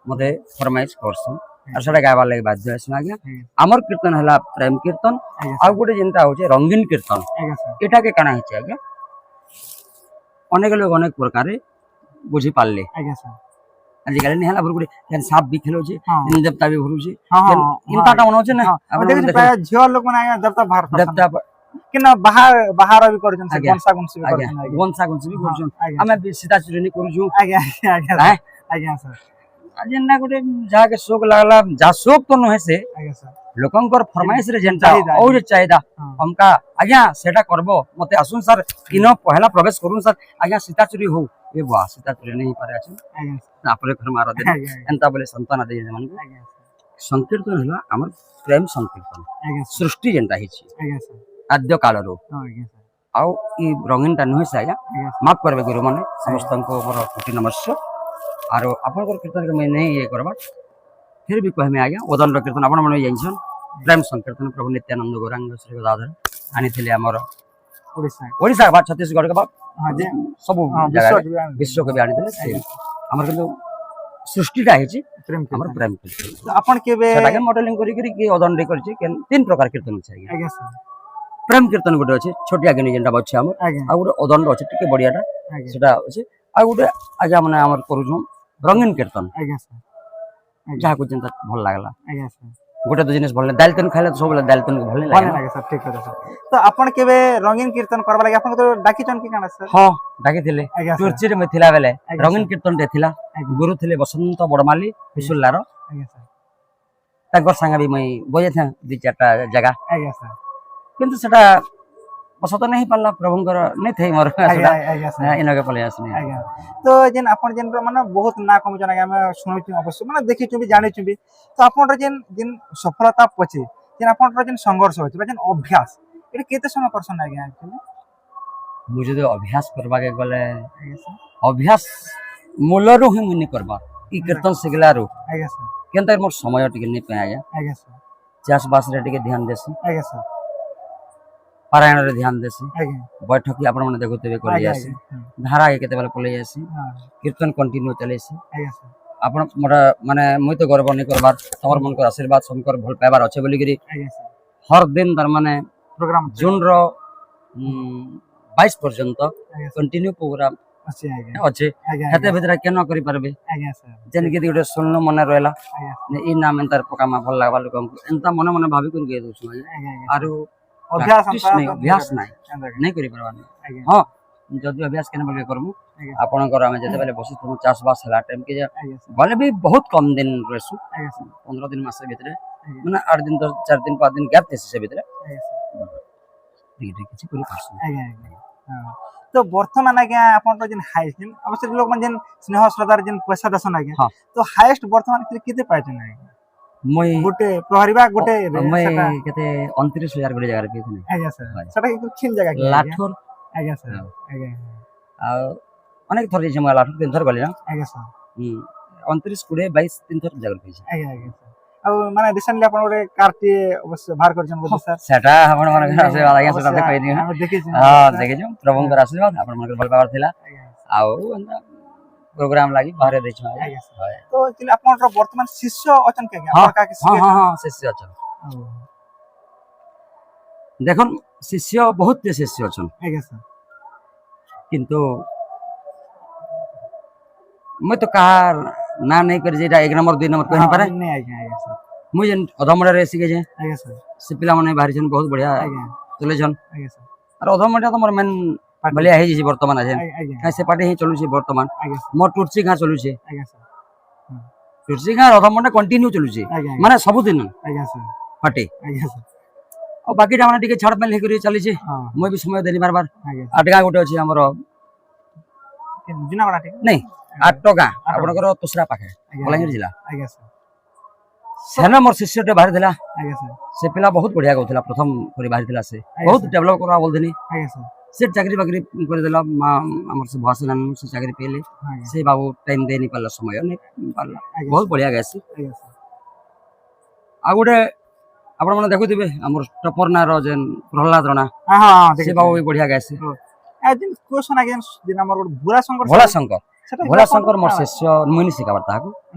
ମତେ ଫରମାଇଜ କରସନ୍ আর সেটা গাইবার লাগি বাধ্য আছি আজ্ঞা আমার কীর্তন হলা প্রেম কীর্তন আর গোটে যেটা হচ্ছে রঙিন কীর্তন ଆଜ୍ଞା ସାର୍ এটাকে কাଣା হচ্ছে আজ্ঞা অনেক লোক অনেক প্রকারে বুঝি পারলে ଆଜ୍ଞା ସାର୍ ଆଜିକାଲି ନିହାଲା ଭୁରୁକୁଡ଼ି କେନ୍ ସାପ ବି ଖେଳୁଛି ହଁ କେନ୍ ଦେବତା ବି ଭରୁଛି ହଁ ହଁ ଇନ୍ତାଟା ମନେ ହଉଛି ନା ଆପଣ ଦେଖୁଛି ପ୍ରାୟ ଝିଅ ଲୋକମାନେ ଆଜ୍ଞା ଦେବତା ବାହାର ଦେବତା କିନା ବାହାର ବି କରୁଛନ୍ତି ସେ ଆଜ୍ଞା ବଂଶା ଗୁଂସି ବି ଆଜ୍ଞା କରୁଛନ୍ତି ଆଜ୍ଞା ଗନ୍ସା ଗନ୍ସି ବି କରୁଛନ୍ ଆଜ୍ଞା ଆମେ ବି ସୀତା ଚୁରନି କରୁଛୁ ଆଜ୍ଞା ଆଜ୍ଞା ଆଁ ଆଜ୍ଞା ସାର୍ ଯେନ୍ଟା ଗୋଟେ ଯାହାକେ ଶୋକ ଲାଗଲା ଯାହା ଶୋକ ତ ନୁହେଁ ସେ ଆଜ୍ଞା ସାର୍ ଲୋକଙ୍କର ଫରମାଇଶ ରେ ଯେନ୍ଟା ଚାହିଦା ଆଉ ଯେ ଚାହିଦା ହଁ ଅମକା ଆଜ୍ଞା ସେଟା କରବ ମତେ ଆସୁନ୍ ସାର୍ କିନ ପହଲା ପ୍ରବେଶ କରୁନ୍ ସାର୍ ଆଜ୍ଞା ସୀତା ଚୁରି ହଉ ଏ ବା ସୀତା ଚୁରି ନେଇ ପାରେ ଅଛି ଆଜ୍ଞା ତାପରେ ଘର ମାର ଦେବେ ଆଜ୍ଞା ଏନ୍ତା ବୋଲେ ସନ୍ତାନ ଦେଇ ସେମାନଙ୍କୁ ଆଜ୍ଞା ସଂକୀର୍ତ୍ତନ ହେଲା ଆମର ପ୍ରେମ ସଂକୀର୍ତ୍ତନ ଆଜ୍ଞା ସୃଷ୍ଟି ଯେନ୍ଟା ହେଇଛି ଆଜ୍ଞା ସାର୍ ଆଦ୍ୟ କାଳରୁ ହଁ ଆଜ୍ଞା ସାର୍ ଆଉ ଇ ରଙ୍ଗୀନଟା ନୁହେଁ ସେ ଆଜ୍ଞା ଆଜ୍ଞା ମାଫ କରିବେ ଗୁରୁମାନେ ସମସ୍ତଙ୍କୁ ମୋର କୋଟି ନମସ୍ୟ ଆରୁ ଆପଣଙ୍କର କୀର୍ତ୍ତନକେ ମୁଇଁ ନେଇ ଇଏ କରବା ଫିର ବି କହିମି ଆଜ୍ଞା ଓଦଣ୍ଡ କୀର୍ତ୍ତନ ଆପଣ ମାନେ ଜାଣିଛନ୍ ପ୍ରେମ ସଂକୀର୍ତ୍ତନ ପ୍ରଭୁ ନିତ୍ୟାନନ୍ଦ ଗୌରାଙ୍ଗ ଶ୍ରୀ ଗଦାଧର ଆଣିଥିଲେ ଆମର ଓଡ଼ିଶା ଓଡ଼ିଶା ବା ଛତିଶଗଡ଼ ବା ହଁ ଯେ ସବୁ ହଁ ଜାଗାରେ ବିଶ୍ୱ ବିଶ୍ୱକୁ ବି ଆଣିଥିଲେ ସେ ଆମର କିନ୍ତୁ ସୃଷ୍ଟିଟା ହେଇଛି ପ୍ରେମ ଆମର କୀର୍ତ୍ତନ ପ୍ରେମ କୀର୍ତ୍ତନ ତ ଆପଣ କେବେ ସେଟାକେ ମଡେଲିଂ କରିକି କି ଅଦନରେ କରିଛି ତିନି ପ୍ରକାର କୀର୍ତ୍ତନ ଅଛି ଆଜ୍ଞା ଆଜ୍ଞା ସାର୍ ପ୍ରେମ କୀର୍ତ୍ତନ ଗୋଟେ ଅଛି ଛୋଟିଆ ଗିନି ଯେନ୍ଟା ଅଛି ଆମର ଆଜ୍ଞା ଆଉ ଗୋଟେ ଅଦନର ଅଛି ଟିକେ ବଢିଆଟା ଆଜ୍ଞା ସେଟା ଅଛି ଆଉ ଗୋଟେ ଆଜ୍ଞା ମାନେ ଆମର କରୁଛୁ ରଙ୍ଗୀନ କୀର୍ତ୍ତନ ଆଜ୍ଞା ସାର୍ ଆଜ୍ଞା ଯାହାକୁ ଯେନ୍ତା ଭଲ ଲାଗଲା ଆଜ୍ଞା ସାର୍ ଗୋଟେ ଦୁଇ ଜିନିଷ ଭଲ ନାହିଁ ଡାଲି ତେଲ ଖାଇଲେ ତ ସବୁବେଳେ ଡାଲି ତେଲ ଭଲ ଭଲ ଲାଗେ ନା ଲାଗେ ସାର୍ ଠିକ କଥା ସାର୍ ତ ଆପଣ କେବେ ରଙ୍ଗୀନ କୀର୍ତ୍ତନ କରବା ଲାଗି ଆପଣଙ୍କୁ ତ ଡାକିଛନ୍ କି କାଣା ସାର୍ ହଁ ଡାକିଥିଲେ ଆଜ୍ଞା ସାର୍ ଚୁର୍ଚିରେ ମୁଁ ଥିଲା ବେଲେ ଆଜ୍ଞା ରଙ୍ଗୀନ ସାର୍। କୀର୍ତ୍ତନଟେ ଥିଲା ଆଜ୍ଞା ଗୁରୁ ଥିଲେ ବସନ୍ତ ବଡମାଲି ବିଶୁଲ୍ଲାର ଆଜ୍ଞା ସାର୍ ତାଙ୍କର ସାଙ୍ଗେ ବି ମୁଇଁ ବଜେଇଥାଏ ଦୁଇ ଚାରିଟା ଜାଗା ଆଜ୍ଞା ସାର୍ କିନ୍ତୁ ସେଟା ବସତ ନେଇ ପାରିଲା ପ୍ରଭୁଙ୍କର ନେଇ ଥାଇ ମୋର ଆଜ୍ଞା ସେଟା ଆଜ୍ଞା ସାର୍ ଇନକେ ପଳେଇ ଆସିନି ଆଜ୍ଞା ତ ଯେନ୍ ଆପଣ ଯେନ୍ ମାନେ ବହୁତ ନା କମିଛନ୍ ଆଜ୍ଞା ଆମେ ଶୁଣିଛୁ ଅବଶ୍ୟ ମାନେ ଦେଖିଛୁ ବି ଜାଣିଛୁ ବି ତ ଆପଣଙ୍କର ଯେନ୍ ସଫଳତା ପଛେ ଯେନ୍ ଆପଣଙ୍କର ଯେନ୍ ସଂଘର୍ଷ ଅଛି ବା ଯେନ୍ ଅଭ୍ୟାସ ଏଟା କେତେ ସମୟ କରସନ୍ ଆଜ୍ଞା actually? ମୁଁ ଯଦି ଅଭ୍ୟାସ କରବାକେ ଗଲେ ଆଜ୍ଞା ସାର୍ ଅଭ୍ୟାସ ମୂଳରୁ ହିଁ ମୁଇଁ ନି କରବା ଇ କୀର୍ତ୍ତନ ଶିଖିଲାରୁ ଆଜ୍ଞା ସାର୍ କେନ୍ତା ମୋର ସମୟ ଟିକେ ନେଇ ପାଏ ଆଜ୍ଞା ଆଜ୍ଞା ସାର୍ ଚାଷବାସରେ ଟିକେ ଧ୍ୟାନ ଦେସି ଆଜ୍ଞା ସାର୍ ପାରାୟଣରେ ଧ୍ୟାନ ଦେସି ଆଜ୍ଞା ବୈଠକି ଆପଣମାନେ ଦେଖୁଥିବେ କରି ଆଜ୍ଞା ଆସି ଆଜ୍ଞା ଧାରାକେ କେତେବେଳେ ପଳେଇ ଆସି ହଁ କୀର୍ତ୍ତନ କଣ୍ଟିନ୍ୟୁ ଚଲେଇସି ଆଜ୍ଞା ସାର୍ ଆପଣ ମୋଟା ମାନେ ମୁଇଁ ତ ଗର୍ବ ନେଇ କରବାର ତମର ମନଙ୍କର ଆଶୀର୍ବାଦ ସମଙ୍କର ଭଲ ପାଇବାର ଅଛେ ବୋଲିକିରି ଆଜ୍ଞା ସାର୍ ହର ଦିନ ତାର ମାନେ ପ୍ରୋଗ୍ରାମ ଜୁନର 22 ପର୍ଯ୍ୟନ୍ତ ଆଜ୍ଞା ସାର୍ କଣ୍ଟିନ୍ୟୁ ପ୍ରୋଗ୍ରାମ ଅଛି ଆଜ୍ଞା ଅଛେ ଆଜ୍ଞା ହେତେ ଭିତରେ କେନ କରିପାରିବେ ଆଜ୍ଞା ସାର୍ ଯେନକି ଗୋଟେ ଶୂନ୍ୟ ମନେ ରହିଲା ଆଜ୍ଞା ଇ ନାମ ଏନ୍ତାର ପକାମା ଭଲ ଲାଗବା ଲୋକଙ୍କୁ ଏନ୍ତା ମନେ ମନେ ଭାବି କରି ଗାଇ ଦଉଛୁ ଆଜ୍ଞା ଆଜ୍ଞା ଆରୁ ଅଭ୍ୟାସ ପ୍ରାକ୍ଟିସ୍ ଅନ୍ତର ନାଇଁ ଅଭ୍ୟାସ ନାଇଁ ନାଇଁ କରିପାରିବାର ଆଜ୍ଞା ହଁ ଯଦି ଅଭ୍ୟାସ କେନ ବୋଲିକି କରମୁ ଆଜ୍ଞା ଆପଣଙ୍କର ଆମେ ଯେତେବେଳେ ବସିଥିବୁ ଚାଷବାସ ହେଲା ଟାଇମ୍ କି ଆଜ୍ଞା ସାର୍ ଗଲେ ବି ବହୁତ କମ୍ ଦିନ ରହେସୁ ଆଜ୍ଞା ସାର୍ 15 ଦିନ ମାସ ଭିତରେ ଆଜ୍ଞା ମାନେ 8 ଦିନ 4 ଦିନ 5 ଦିନ ଗ୍ୟାପ୍ ଥିସି ସେ ଭିତରେ ଆଜ୍ଞା ସାର୍ ଟିକେ କିଛି କରିପାରସୁ ଆଜ୍ଞା ଆଜ୍ଞା ହଁ ତ ବର୍ତ୍ତମାନ ଆଜ୍ଞା ଆପଣଙ୍କର ଯେନ୍ ହାଇଷ୍ଟ ଅବଶ୍ୟ ଲୋକମାନେ ଯେନ୍ ସ୍ନେହ ଶ୍ରଦ୍ଧାର ଯେନ୍ ପଇସା ଦସନ୍ ଆଜ୍ଞା ହଁ। ତ ହାଇଷ୍ଟ ବର୍ତ୍ତମାନ କେତେ ପାଇଛନ୍ ଆଜ୍ଞା ମୁଇଁ ଗୋଟେ ପ୍ରହରିବା ଗୋଟେ ମୁଇଁ ସେଟା କେତେ 29,000 ଗୋଟେ ଜାଗାରେ ପିଇଥିଲି ଆଜ୍ଞା ସାର୍ ହଁ। ସେଟା କିନ୍ ଜାଗା କି ଆଜ୍ଞା ଲାଠୁର ଆଜ୍ଞା ସାର୍ ହଁ। ଆଜ୍ଞା ଆଉ ଅନେକ ଥର ଯାଇଛି ମୁଁ ଲାଠୁର 3 ଥର ଗଲି ନା ଆଜ୍ଞା ସାର୍ 29 20 22 3 ଥର ଜାଗାରେ ପିଇଛି ଆଜ୍ଞା ଆଜ୍ଞା ସାର୍ ଆଉ ମାନେ ରିସେଣ୍ଟଲି ଆପଣ ଗୋଟେ କାର୍ଟି ଅବଶ୍ୟ ବାହାର କରିଛନ୍ତି ବୋଧେ ସାର୍ ସେଟା ଆପଣ ମାନଙ୍କର ଆଶୀର୍ବାଦ ଆଜ୍ଞା ସେଟା ତ କହିନି ଆମେ ଦେଖିଛୁ ହଁ ଦେଖିଛୁ ପ୍ରଭୁଙ୍କର ଆଶୀର୍ବାଦ ଆପଣ ମାନଙ୍କର ଭଲ ପାବାର ଥିଲା ଆଜ୍ଞା ଆଉ ଏନ୍ତା ପ୍ରୋଗ୍ରାମ ଲାଗି ବାହାରେ ଦେଇଛୁ ଆଜ୍ଞା ଆଜ୍ଞା ସାର୍ ହଁ ତ actually ଆପଣଙ୍କର ବର୍ତ୍ତମାନ ଶିଷ୍ୟ ଅଛନ୍ତି କି ଆଜ୍ଞା ହଁ ଆପଣ କାହାକି ହଁ ଶିଖେଇଛନ୍ତି? ହଁ ଶିଷ୍ୟ ଅଛନ୍ ଦେଖନ୍ ଶିଷ୍ୟ ବହୁତ ଶିଷ୍ୟ ଅଛନ୍ ଆଜ୍ଞା ସାର୍ କିନ୍ତୁ ମୁଇଁ ତ କାହାର ନା ନେଇ କରି ଯେଟା 1 ନମ୍ବର 2 ନମ୍ବର କହି ପାରେ ନାଇଁ ଆଜ୍ଞା ଆଜ୍ଞା ସାର୍ ମୁଇଁ ଯେନ୍ ଅଧମଡ଼ାରେ ଶିଖେଛେ ଆଜ୍ଞା ସାର୍ ସେ ପିଲାମାନେ ବାହାରିଛନ୍ ବହୁତ ବଢିଆ ଆଜ୍ଞା ଚଲେଇଛନ୍ ଆଜ୍ଞା ସାର୍ আর অধমটা তো মোর মেন ପାଟି। বলিয়া ହେଇଯାଇଛି ବର୍ତ୍ତମାନ ଆଜି ଆଜ୍ଞା ଆଜ୍ଞା କାଇଁ ସେ ପାଟି ହିଁ ଚଲୁଛି ବର୍ତ୍ତମାନ ଆଜ୍ଞା ସାର୍ ମୋର ଟୁର୍ଚି ଗାଁ ଚଲୁଛି ଆଜ୍ଞା ସାର୍ ଟୁର୍ଚି ଗାଁ ଅଧମଟା କଣ୍ଟିନ୍ୟୁ ଚଲୁଛି ଆଜ୍ଞା ମାନେ ସବୁଦିନ ଆଜ୍ଞା ସାର୍ ପାଟି ଆଜ୍ଞା ସାର୍ ଆଉ ବାକିଟା ମାନେ ଟିକେ ଛାଡ଼ ପାଲି ହେଇକରି ଚାଲିଛି ହଁ ମୁଁ ବି ସମୟ ଦେଲି ବାରବାର ଆଜ୍ଞା ଆଟଗାଁ ଗୋଟେ ଅଛି ଆମର ଜିନାଗଡ଼ା ଠିକ ନାଇଁ ଆଟଗାଁ ଆପଣଙ୍କର ତୁସରା ପାଖେ ଆଜ୍ଞା ବଲାଙ୍ଗୀର ଜିଲ୍ଲା ଆଜ୍ଞା ସାର୍ ସେନା ମୋର ଶିଷ୍ୟଟେ ବାହାରିଥିଲା ଆଜ୍ଞା ସାର୍ ସେ ପିଲା ବହୁତ ବଢିଆ ଗାଉଥିଲା ପ୍ରଥମ କରି ବାହାରିଥିଲା ସେ ଆଜ୍ଞା ବହୁତ ସାର୍। ଡେଭଲପ କରିବା ବୋଲଥିନି ଆଜ୍ଞା ସାର୍ ସେ ଚାକିରି ବାକିରି କରିଦେଲା ଆମର ସେ ଭୁଆସୀ ନାନୁ ସେ ଚାକିରି ପାଇଲେ ଆଜ୍ଞା ସେ ବାବୁ ଟାଇମ୍ ଦେଇ ନି ପାରିଲା ସମୟ ନେଇ ପାରିଲା ଆଜ୍ଞା ବହୁତ ସାର୍। ବଢିଆ ଗାଇସି ଆଜ୍ଞା ସାର୍ ଆଉ ଗୋଟେ ଆପଣମାନେ ଦେଖୁଥିବେ ଆମର ଟପର ନାଁର ଯେନ୍ ପ୍ରହ୍ଲାଦ ରଣା ହଁ ହଁ ସେ ବାବୁ ବି ବଢିଆ ଗାଇସି ଦିନ କୋଶନ ଆଜ୍ଞା ଦିନ ଆମର ଗୋଟେ ଭୁରା ଶଙ୍କର ଭୋଲା ଶଙ୍କର ସେଟା ଭୋଲା ଶଙ୍କର ମୋର ଶିଷ୍ୟ ମୁଇନି ଶିଖାବାର ତାହାକୁ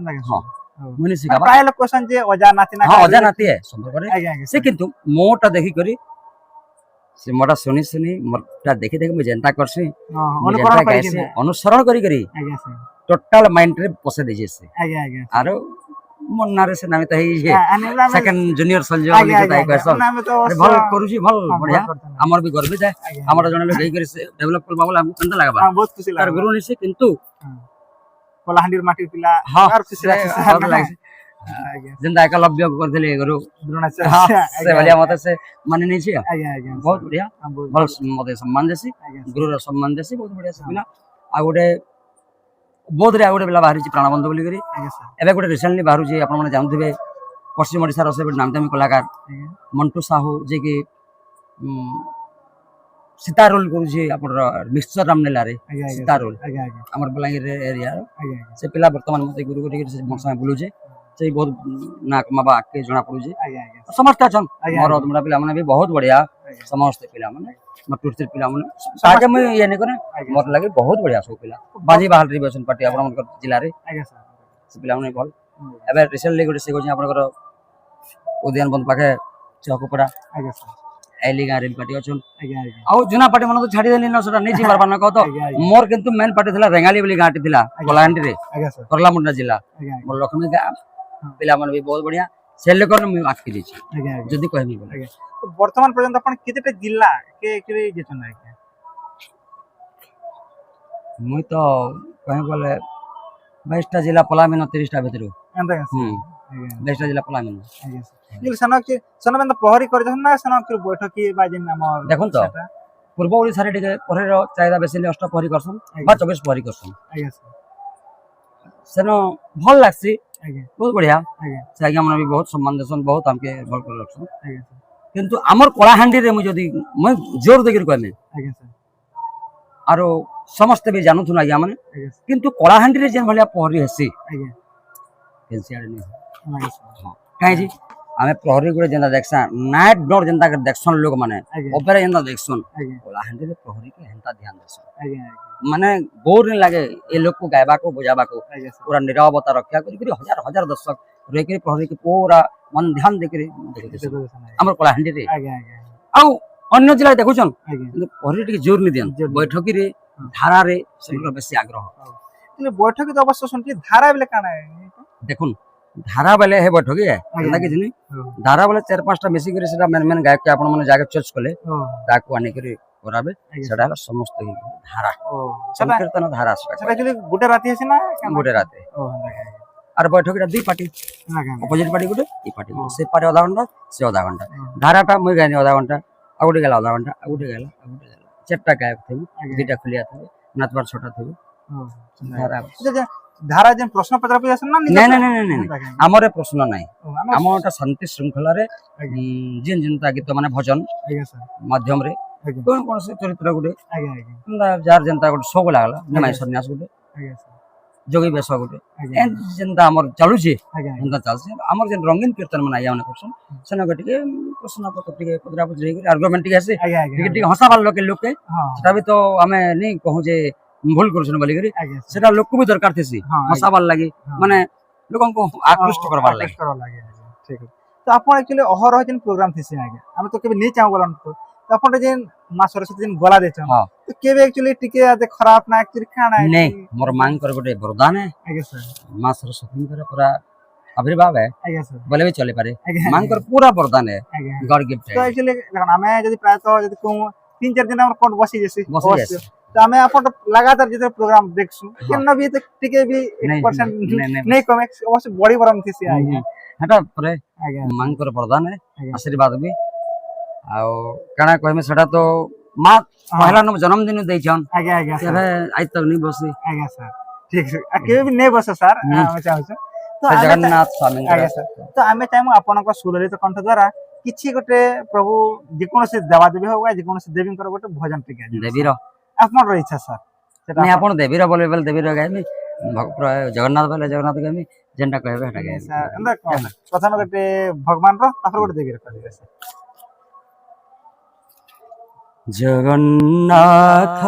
ହଁ ମୁଇନି ଶିଖାବାର ପ୍ରାୟ ଲୋକ କୋଶନ ଯେ ଅଜା ନାତି ନା ହଁ ଅଜା ନାତି ସମ୍ପର୍କରେ ଆଜ୍ଞା ଆଜ୍ଞା ସେ କିନ୍ତୁ ମୋଟା ଦେଖିକରି ସେ ମୋଟା ଶୁନି ଶୁନି ମୋଟା ଦେଖି ଦେଖି ମୁଁ ଯେନ୍ତା କରସି ମୁଁ ଅନୁକରଣ ଯେନ୍ତା କରିକି ଗାଇସି ଅନୁସରଣ କରି ଆଜ୍ଞା ସାର୍ ଟୋଟାଲ ମାଇଣ୍ଡରେ ପସେଇ ଦେଇଛି ସେ ଆଜ୍ଞା ଆଜ୍ଞା ଆରୁ ମୋ ନାଁରେ ସେ ନାମିତ ହେଇଯାଇଛି ଆନିଲା ସେକେଣ୍ଡ ଜୁନିୟର ସଞ୍ଜୟ ଆଜ୍ଞା ବୋଲି ତାଇ କହିସନ୍ ଆମେ ତ ଭଲ କରୁଛି ଭଲ ବଢିଆ କରୁଛନ୍ତି। ଆମର ବି ଗର୍ବିତ ଆଜ୍ଞା ଆମର ଜଣେ ଲୋକ ହେଇକରି ସେ ଡେଭଲପ କରିବା ବୋଲେ ଆମକୁ କେନ୍ତା ଲାଗବା ହଁ ବହୁତ ଖୁସି ତାର ଲାଗେ ଗୁରୁ ନିସି କିନ୍ତୁ କଳାହାଣ୍ଡିର ମାଟି ପିଲା ହଁ ତାର ଖୁସି ସେ ଲାଗେ ଭଲ ଲାଗିଛି ଆଜ୍ଞା ଯେନ୍ତା ଏକଲବ୍ୟ କରିଥିଲେ ଗୁରୁ ଦ୍ରୋଣାଚାର୍ଯ୍ୟ ହଁ ସେ ଆଜ୍ଞା ଭଳିଆ ମତେ ସେ ମାନି ନେଇଛି ଆଉ ଆଜ୍ଞା ଆଜ୍ଞା ବହୁତ ବଢିଆ ବହୁତ ଭଲ ମତେ ସମ୍ମାନ ଦେସି ଆଜ୍ଞା ଗୁରୁର ସମ୍ମାନ ଦେସି ବହୁତ ବଢିଆ ସେ ପିଲା ଆଉ ଗୋଟେ ବୌଦ୍ଧରେ ଆଉ ଗୋଟେ ପିଲା ବାହାରିଛି ପ୍ରାଣବନ୍ଧ ବୋଲିକରି ଆଜ୍ଞା ସାର୍ ଏବେ ଗୋଟେ ରିସେଣ୍ଟଲି ବାହାରୁଛି ଆପଣମାନେ ଜାଣୁଥିବେ ପଶ୍ଚିମ ଓଡ଼ିଶାର ସେ ଗୋଟେ ନାମଦାମୀ କଳାକାର ଆଜ୍ଞା ମଣ୍ଟୁ ସାହୁ ଯିଏକି ସୀତା ରୋଲ କରୁଛି ଆପଣର ମିକ୍ସଚର ରାମନେଲାରେ ଆଜ୍ଞା ଆଜ୍ଞା ସୀତା ରୋଲ ଆଜ୍ଞା ଆଜ୍ଞା ଆମର ବଲାଙ୍ଗୀର ଏରିଆ ଆଜ୍ଞା ସେ ପିଲା ବର୍ତ୍ତମାନ ମତେ ଗୁରୁ କରିକି ସେ ମୋ ସାଙ୍ଗେ ବୁଲୁଛେ ସେ ବହୁତ ନା କମାବା ଆଗକେ ଜଣା ପଡୁଛି ଆଜ୍ଞା ଆଜ୍ଞା ସମସ୍ତେ ଅଛନ୍ ଆଜ୍ଞା, ମୋର ଆଜ୍ଞା। ଅଧମରା ପିଲାମାନେ ବି ବହୁତ ବଢିଆ ଆଜ୍ଞା। ସମସ୍ତେ ପିଲାମାନେ ମୋର ଟୁର୍ଚିର ପିଲାମାନେ ତାକେ ମୁଇଁ ଇଏ ନାଇଁ କରେ ଆଜ୍ଞା ମୋର ଲାଗି ବହୁତ ବଢିଆ ସବୁ ପିଲା ବାଜି ବାହାଲରେ ବି ଅଛନ୍ ପାର୍ଟି ଆପଣଙ୍କର ଜିଲ୍ଲାରେ ଆଜ୍ଞା ସାର୍ ସେ ପିଲାମାନେ ଭଲ। ଏବେ ରିସେଣ୍ଟଲି ଗୋଟେ ସେ କହୁଛି ଆପଣଙ୍କର ଉଦ୍ୟାନ ବନ୍ଧ ପାଖେ ଚକପଡ଼ା ଆଜ୍ଞା ସାର୍ ଏଲି ଗାଁରେ ପାର୍ଟି ଅଛନ୍ ଆଜ୍ଞା ଆଜ୍ଞା ଆଉ ଜୁନା ପାର୍ଟି ମାନେ ତ ଛାଡ଼ିଦେଲି ନା ସେଟା ନେଇ ପାରବା ନା କହ ତ। ଆଜ୍ଞା ଆଜ୍ଞା ମୋର କିନ୍ତୁ ମେନ୍ ପାର୍ଟି ଥିଲା ରେଙ୍ଗାଲି ବୋଲି ଗାଁଟି ଥିଲା କଳାହାଣ୍ଡିରେ ଆଜ୍ଞା ସାର୍ କରଲାମୁଣ୍ଡା ଜିଲ୍ଲା। ଆଜ୍ଞା ମୋର ଲକ୍ଷ୍ମୀ ଗାଁ ପିଲାମାନେ ବି ବହୁତ ବଢିଆ ସେ ଲୋକର ମୁଁ ଆଖି ଦେଇଛି ଆଜ୍ଞା ଆଜ୍ଞା ଯଦି କହିବି ବୋଲେ। ଆଜ୍ଞା ତ ବର୍ତ୍ତମାନ ପର୍ଯ୍ୟନ୍ତ ଆପଣ କେତେଟା ଜିଲ୍ଲା କେ ଯାଇଛନ୍ତି ଆଜ୍ଞା? ମୁଇଁ ତ କହିବି ବୋଲେ 22ଟା ଜିଲ୍ଲା ପଲାମିନ 30ଟା ଭିତରୁ ଏନ୍ତା ଆଜ୍ଞା ହୁଁ ଆଜ୍ଞା 22ଟା ଜିଲ୍ଲା ପଲାମିନ। ଆଜ୍ଞା ସାର୍ ସେନ ମାନେ ପ୍ରହରୀ କରିଛନ୍ତି ନା ସେନ ବୈଠକି ବା ଯେନ୍ ଆମର ଦେଖୁନ୍ ତ ସେଟା ପୂର୍ବ ଓଡ଼ିଶାରେ ଟିକେ ପ୍ରହରୀର ଚାହିଦା ବେଶୀ ହେଲେ ଅଷ୍ଟପ୍ରହରୀ କରସନ୍ ଆଜ୍ଞା। ବା 24 ପ୍ରହରୀ କରସନ୍। ଆଜ୍ଞା ସାର୍ ସେନ ଭଲ ଲାଗ୍ସି ଆଜ୍ଞା ବହୁତ ବଢିଆ। ଆଜ୍ଞା ସେ ଆଜ୍ଞା ମାନେ ବି ବହୁତ ସମ୍ମାନ ଦେସନ୍ ବହୁତ ଆମକେ ଭଲ କରି ରଖସନ୍। ଆଜ୍ଞା ସାର୍ କିନ୍ତୁ ଆମର କଳାହାଣ୍ଡିରେ ମୁଁ ଯଦି ମୁଇଁ ଜୋର ଦେଇକିରି କହିମି ଆଜ୍ଞା ସାର୍ ଆରୁ ସମସ୍ତେ ବି ଜାଣୁଥୁନ୍ ଆଜ୍ଞା ମାନେ ଆଜ୍ଞା କିନ୍ତୁ କଳାହାଣ୍ଡିରେ ଯେନ୍ ଭଳିଆ ପ୍ରହରୀ ହେସି ଆଜ୍ଞା କେନ୍ସିଆଡେ ନେଇ ଆଜ୍ଞା ସାର୍ ହଁ କାହିଁକି ଆମେ ପ୍ରହରୀ ଗୁଟେ ଯେନ୍ତା ଦେଖସା ନାଇଟ୍ ଡୋର ଯେନ୍ତା ଦେଖସନ୍ ଲୋକମାନେ ଆଜ୍ଞା ଅପେରା ଯେନ୍ତା ଦେଖସନ୍ ଆଜ୍ଞା କଳାହାଣ୍ଡିରେ ପ୍ରହରୀକେ ହେନ୍ତା ଧ୍ୟାନ ଦେସନ୍। ଆଜ୍ଞା ମାନେ ବୋରିଂ ଲାଗେ ଏ ଲୋକକୁ ଗାଇବାକୁ ବୁଝାବାକୁ ଆଜ୍ଞା ସାର୍ ପୁରା ନିରବତା ରକ୍ଷା କରିକିରି ହଜାର ହଜାର ଦର୍ଶକ ରହିକିରି ପ୍ରହରୀକି ପୁରା ମନ ଧ୍ୟାନ ଦେଇକିରି ଦେଖିଦେସନ୍ ଆମର କଳାହାଣ୍ଡିରେ। ଆଜ୍ଞା ଆଜ୍ଞା ଆଉ ଅନ୍ୟ ଜିଲ୍ଲାରେ ଦେଖୁଛନ୍ ଆଜ୍ଞା କିନ୍ତୁ ପ୍ରହରୀ ଟିକେ ଜୋର ନି ଦିଅନ୍ ଜୋର ନି ଦିଅନ୍। ବୈଠକୀରେ ହଁ। ଧାରାରେ ସେମାନଙ୍କର ବେଶୀ ଆଗ୍ରହ। କିନ୍ତୁ ବୈଠକି ତ ଅବଶ୍ୟ ଶୁଣିଛି ଧାରା ବେଲେ କାଣା ଦେଖୁନ୍ ଧାରା ବେଲେ ହେ ବୈଠକି ଏନ୍ତା କିଛି ନି ଧାରା ବେଲେ 4-5ଟା ମିଶିକିରି ସେଟା ମେନ୍ ଗାୟକ ଆପଣ ମାନେ ଜାଗା ଚଏସ୍ କଲେ ତାକୁ ଆଣିକିରି କରାବେ ସେଟା ହେଲା ସମସ୍ତ ଧାରା ସଂକୀର୍ତ୍ତନ ଧାରା ସେଟା actually ଗୋଟେ ରାତି ଅଛି ନା ଗୋଟେ ରାତି ଓ আর বৈঠকটা দুই পার্টি ଆଜ୍ଞା অপোজিট পার্টি গোটে এই পার্টি গোটে সে পারে অধা ঘন্টা সে অধা ঘন্টা ধারাটা মুই গাইনি অধা ঘন্টা ଆଉ ଗୋଟେ ଗଲା ଅଧା ଘଣ୍ଟା ଆଉ ଗୋଟେ ଗଲା ଆଉ ଗୋଟେ ଗଲା ଚାରିଟା ଗାୟକ ଥିବେ ଦୁଇଟା ଖୋଲିଆ ଥିବେ ନାଚବାର ଛୋଟା ଥିବେ ଧାରା ଧାରା ଯେନ୍ ପ୍ରଶ୍ନ ପଚରା ପଚରା ଆସନ୍ ନା ନାଇଁ ନାଇଁ ନାଇଁ ନାଇଁ ନାଇଁ ଆମର ଏ ପ୍ରଶ୍ନ ନାହିଁ ଆମର ଏଟା ଶାନ୍ତି ଶୃଙ୍ଖଳାରେ ଯେନ୍ ଯେନ୍ତା ଗୀତ ମାନେ ଭଜନ ଆଜ୍ଞା ସାର୍ ମାଧ୍ୟମରେ ଆଜ୍ଞା କଣ କୌଣସି ଚରିତ୍ର ଗୋଟେ ଆଜ୍ଞା ଆଜ୍ଞା କିମ୍ବା ଯାହାର ଯେନ୍ତା ଗୋଟେ ସୋକ ଲାଗଲା ନିମାଇ ସନ୍ନ୍ୟାସ ଗୋଟେ ଆଜ୍ଞା ସାର୍ ଯୋଗୀ ବେଶ ଗୋଟେ ଆଜ୍ଞା ଯେନ୍ତା ଆମର ଚାଲୁଛି ଆଜ୍ଞା ଏନ୍ତା ଚାଲୁଛି ଆମର ଯେନ୍ ରଙ୍ଗୀନ କୀର୍ତ୍ତନ ମାନେ ଆଜ୍ଞା ମାନେ କରୁଛନ୍ ସେନକେ ଟିକେ ପ୍ରଶ୍ନ ପତ୍ର ଟିକେ ପଚରା ପଚରି ହେଇକିରି ଆର୍ଗୁମେଣ୍ଟ ଟିକେ ଆସେ ଆଜ୍ଞା ଟିକେ ଟିକେ ହସାବାର ଲୋକେ ଲୋକେ ହଁ ସେଟା ବି ତ ଆମେ ନେଇ କହୁ ଯେ ଭୁଲ କରୁଛନ୍ ବୋଲିକିରି ଆଜ୍ଞା ସେଟା ଲୋକକୁ ବି ଦରକାର ଥିସି ହଁ ହସାବାର ଲାଗି ମାନେ ଲୋକଙ୍କୁ ଆକୃଷ୍ଟ କରବାର ଲାଗି ଠିକ ତ ଆପଣ ଆକ୍ଚୁଆଲି ଅହରହ ଯେନ୍ ପ୍ରୋଗ୍ରାମ ଥିସି ଆଜ୍ଞା ଆମେ ତ କେବେ ନେଇ ଚାହୁଁ ବୋଲନ୍ ତ ଆପଣ ଯେନ୍ ମା ସରସ୍ୱତୀ ଯେନ୍ ଗଲା ଦେଇଛନ୍ ହଁ ତ କେବେ ଆକ୍ଚୁଆଲି ଟିକେ ଆଦେ ଖରାପ ନା ଆକ୍ଚୁଆଲି କାଣା ନେଇ ମୋର ମାଙ୍କର ଗୋଟେ ବରଦାନ ଆଜ୍ଞା ସାର୍ ମା ସରସ୍ୱତୀଙ୍କର ପୁରା ଆବିର୍ଭାବ है ଆଜ୍ଞା ସାର୍ बोले भी चले पारे ଆଜ୍ଞା मांकर पूरा वरदान है ଆଜ୍ଞା गॉड गिफ्ट ତ है ଆକ୍ଚୁଆଲି ଦେଖନ୍ତୁ ଆମେ ଯଦି ପ୍ରାୟତଃ ଯଦି କହୁ 3-4 ଦିନ ଆମର କୋଟ ବସି ଯେସି ବସି ଅବଶ୍ୟ ଯାଇସି। ତ ଆମେ ଆପଣ ଲଗାତାର ଯେତେ ପ୍ରୋଗ୍ରାମ ଦେଖଛୁ କେନ ବି ତ ଟିକେ ବି नहीं 1% नहीं कमे ଅବଶ୍ୟ ବଢି ବରମ ଥିସି ଆଜ୍ଞା ହେଟା ପରେ ଆଜ୍ଞା ମାଙ୍କର ବରଦାନ है ଆଜ୍ଞା आशीर्वाद भी ଆଉ କାଣା କହିମି ସେଟା ତ ମା ପହିଲା ନ ଜନ୍ମଦିନ ଦେଇଛନ୍ ଆଜ୍ଞା ଆଜ୍ଞା ସାର୍ କେବେ ଆଜି ତକ ନି ବସି ଆଜ୍ଞା ସାର୍ ଠିକ କେବେ ବି ନେଇ ବସ ସାର୍ ଆମେ ଚାହୁଁଛୁ ତ ସେ ଆମେ ଜଗନ୍ନାଥ ସ୍ୱାମୀଙ୍କର ଆଜ୍ଞା ସାର୍ ତ ଆମେ ଚାହିଁବୁ ଆପଣଙ୍କ ସୁଲଳିତ କଣ୍ଠ ଦ୍ୱାରା କିଛି ଗୋଟେ ପ୍ରଭୁ ଯେକୌଣସି ଦେବାଦେବୀ ହଉ ବା ଯେକୌଣସି ଦେବୀଙ୍କର ଗୋଟେ ଭଜନ ଟିକେ ଦେବୀର ଆପଣଙ୍କର ଇଚ୍ଛା ସାର୍ ସେଟା ନାଇଁ ଆପଣ ଦେବୀର ବୋଲେ ବୋଲେ ଦେବୀର ଗାଇମି ଜଗନ୍ନାଥ ବୋଲେ ଜଗନ୍ନାଥ ଗାଇମି ଯେନ୍ଟା କହିବେ ହେଟା ଗାଇମି ସାର୍ ଏନ୍ତା କଣ ପ୍ରଥମେ ଗୋଟେ ଭଗବାନର ତାପରେ ଗୋଟେ ଦେବୀର କହିବେ ସାର୍ ଜଗନ୍ନାଥ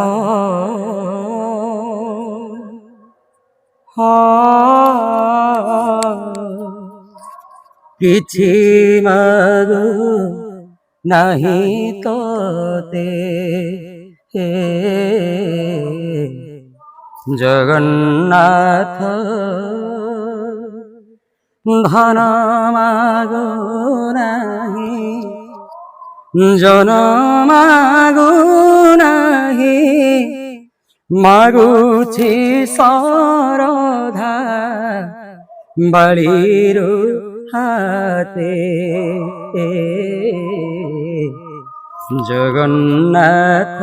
କିଛି ମାଗୁ ନାହିଁ ତୋତେ ଜଗନ୍ନାଥ ଧନ ମାଗୁ ନାହିଁ জন মাগু নাহি মাগুছি সরধা বাড়ির হাতে জগন্নাথ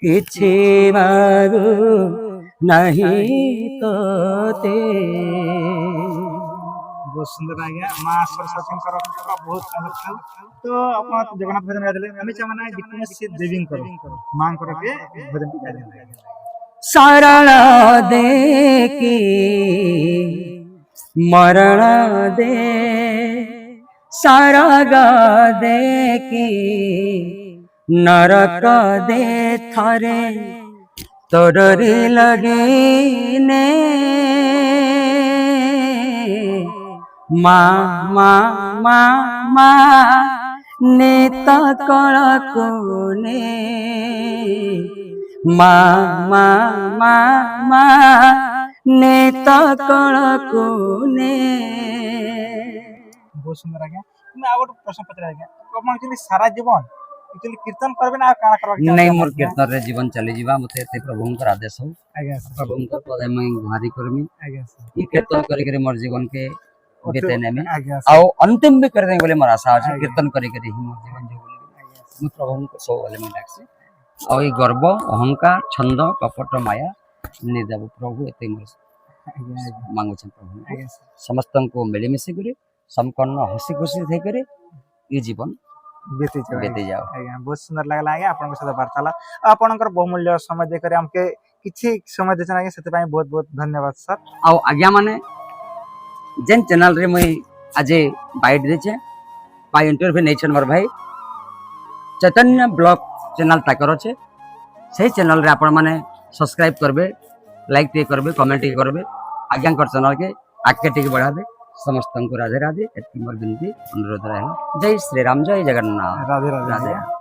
କିଛି ମାଗୁ ନାହିଁ ତୋତେ ବହୁତ ସୁନ୍ଦର ଆଜ୍ଞା ମା ସରସ୍ୱତୀଙ୍କର ବହୁତ ଅନୁଷ୍ଠାନ ତ ଆପଣ ଜଗନ୍ନାଥ ଭଜନ ଗାଇଦେଲେ ଆମେ ଚାହୁଁନା ଯେକୌଣସି ଦେବୀଙ୍କର ମାଙ୍କର ବି ଭଜନ ଗାଇଦେଲେ ଶରଣ ଦେଖି ମରଣ ଦେ ସରଗ ଦେଖି ନରକ ଦେ ଥରେ तोरी लगीने मा मा मा मा नेता कळकुने मा मा मा मा नेता कळकुने। बहुत सुंदर आज्ञा मैं आउट प्रश्न पत्र आज्ञा अपन एक्चुअली सारा जीवन एक्चुअली कीर्तन करबे ना काना करबा नहीं मोर कीर्तन रे जीवन चली जीवा मते ते प्रभुंकर आदेश हो आज्ञा सर प्रभुंकर पदे मैं गुहारी करमी आज्ञा सर ई कीर्तन करी करी मोर जीवन के बीतेने में आज्ञा सर आओ अंतिम भी कर देंगे बोले मोर आशा है आज्ञा। कीर्तन करी करी ही मोर जीवन जो बोले मैं प्रभुंकर सो बोले मैं डाकसे और ई गर्व अहंकार छंद कपट माया निर्देव प्रभु एते मोर आज्ञा मांगु छन प्रभु आज्ञा सर समस्त को मिलीमिशी करे संपन्न हसी खुशी थे करे ये जीवन बेती जाओ बीते जाओ। आज्ञा बहुत सुंदर लागला आज्ञा आपन साथ वार्तालाप आपनकर बहुमूल्य समय देकर हमके किछि समय देछन आज्ञा सेते पय बहुत बहुत धन्यवाद सर। आ आज्ञा माने जेन चैनल रे मुई आज बाइट देचे बाय इंटरव्यू नेचर मोर भाई चैतन्य ब्लॉग चैनल ताकर छे से चैनल रे आपण माने सब्सक्राइब करबे लाइक टे करबे कमेंट टे करबे आज्ञा कर चैनल के आगे टे बढ़ाबे समस्त को राधे राधे एतकी मोर विनती अनुरोध रहे जय श्री राम जय जगन्नाथ राधे राधे राधे।